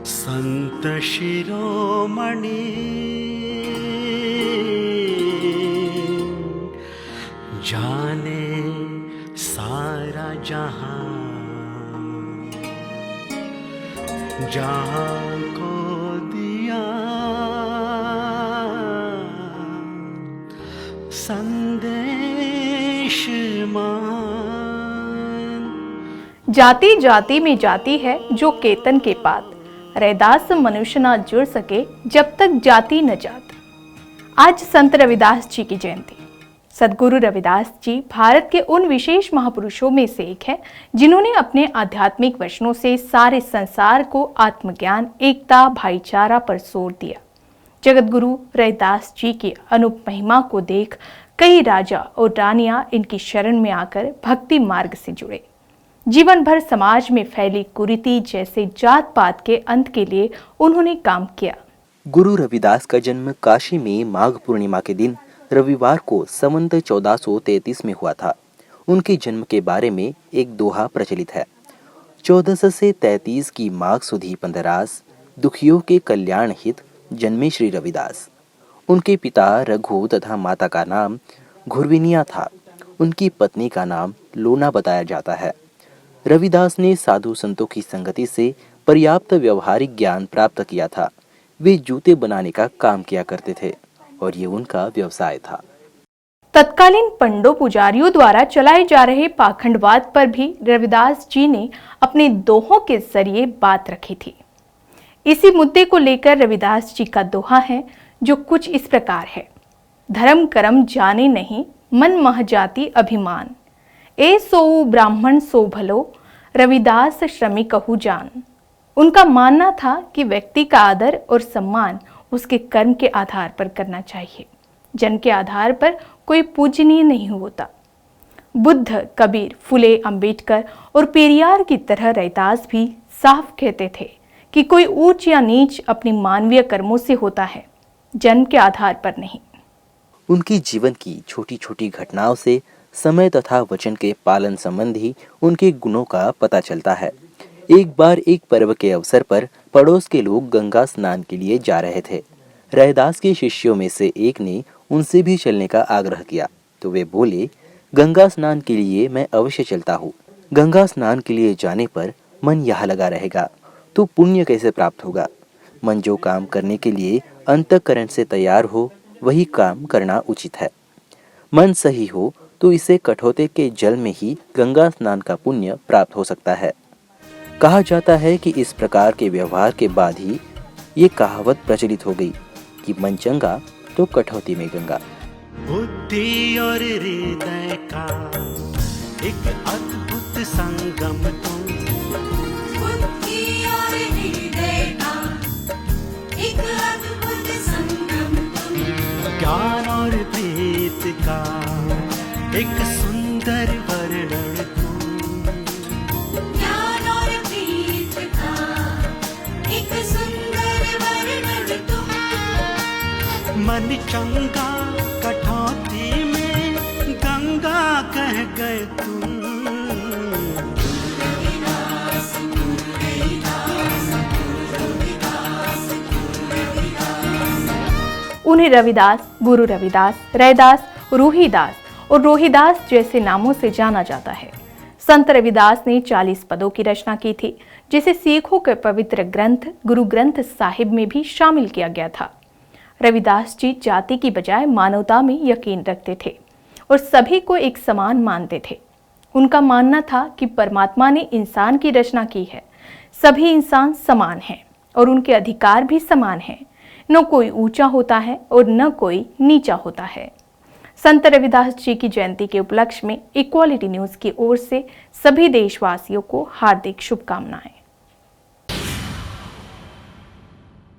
संत शिरोमणि जाने सारा जहां, जहां को दिया संदेश मान। जाति जाति में जाति है जो केतन के पात, रैदास मनुष्य ना जुड़ सके जब तक जाति न जात। आज संत रविदास जी की जयंती। सद्गुरु रविदास जी भारत के उन विशेष महापुरुषों में से एक है जिन्होंने अपने आध्यात्मिक वचनों से सारे संसार को आत्मज्ञान, एकता, भाईचारा पर जोर दिया। जगत गुरु रविदास जी की अनूप महिमा को देख कई राजा और रानियां इनकी शरण में आकर भक्ति मार्ग से जुड़े। जीवन भर समाज में फैली कुरीति जैसे जात पात के अंत के लिए उन्होंने काम किया। गुरु रविदास का जन्म काशी में माघ पूर्णिमा के दिन रविवार को संवत 1433 में हुआ था। उनके जन्म के बारे में एक दोहा प्रचलित है। 1433 की माघ सुधी पंधरास, दुखियों के कल्याण हित जन्मे श्री रविदास। उनके पिता रघु तथा माता का नाम घुरविनिया था। उनकी पत्नी का नाम लोना बताया जाता है। रविदास ने साधु संतों की संगति से पर्याप्त व्यवहारिक ज्ञान प्राप्त किया था। वे जूते बनाने का काम किया करते थे और ये उनका व्यवसाय था। तत्कालीन पंडों पुजारियों द्वारा चलाए जा रहे पाखंडवाद पर भी रविदास जी ने अपने दोहों के जरिए बात रखी थी। इसी मुद्दे को लेकर रविदास जी का दोहा है जो कुछ इस प्रकार है। धर्म कर्म जाने नहीं, मन मह जाति अभिमान, ए सोऊ ब्राह्मण सो भलो, रविदास श्रमिकहु जान। उनका मानना था कि व्यक्ति का आदर और सम्मान उसके कर्म के आधार पर करना चाहिए। जन के आधार पर कोई पूजनीय नहीं होता। बुद्ध, कबीर, फुले, अंबेडकर और पेरियार की तरह रविदास भी साफ कहते थे कि कोई ऊंच या नीच अपनी मानवीय कर्मों से होता है, जन के आधार पर नहीं। उनके जीवन की छोटी छोटी घटनाओं से समय तथा वचन के पालन संबंधी उनके गुणों का पता चलता है। एक बार एक पर्व के अवसर पर पड़ोस के लोग गंगा स्नान के लिए जा रहे थे। रविदास के शिष्यों में से एक ने उनसे भी चलने का आग्रह किया तो वे बोले, गंगा स्नान के लिए मैं अवश्य चलता हूँ। गंगा स्नान के लिए जाने पर मन यहाँ लगा रहेगा तो पुण्य कैसे प्राप्त होगा। मन जो काम करने के लिए अंतःकरण से तैयार हो वही काम करना उचित है। मन सही हो तो इसे कठौते के जल में ही गंगा स्नान का पुण्य प्राप्त हो सकता है। कहा जाता है कि इस प्रकार के व्यवहार के बाद ही ये कहावत प्रचलित हो गई कि मन चंगा तो कठौती में गंगा। बुद्धि और हृदय का एक अद्भुत संगम तुम, बुद्धि और हृदय का एक अद्भुत संगम तुम, ज्ञान और प्रीत का एक सुंदर वर्णन तुम, ज्ञान और प्रीत का एक सुंदर वर्णन तुम, मन चंगा कठौती में गंगा कह गए तुम। रविदास गुरु रविदास, उन्हें रविदास, गुरु रविदास, रैदास, रूहीदास और रोहिदास जैसे नामों से जाना जाता है। संत रविदास ने 40 पदों की रचना की थी जिसे सिखों के पवित्र ग्रंथ गुरु ग्रंथ साहिब में भी शामिल किया गया था। रविदास जी जाति की बजाय मानवता में यकीन रखते थे और सभी को एक समान मानते थे। उनका मानना था कि परमात्मा ने इंसान की रचना की है, सभी इंसान समान हैं और उनके अधिकार भी समान हैं। न कोई ऊंचा होता है और न कोई नीचा होता है। संत रविदास जी की जयंती के उपलक्ष्य में इक्वालिटी न्यूज की ओर से सभी देशवासियों को हार्दिक शुभकामनाएं।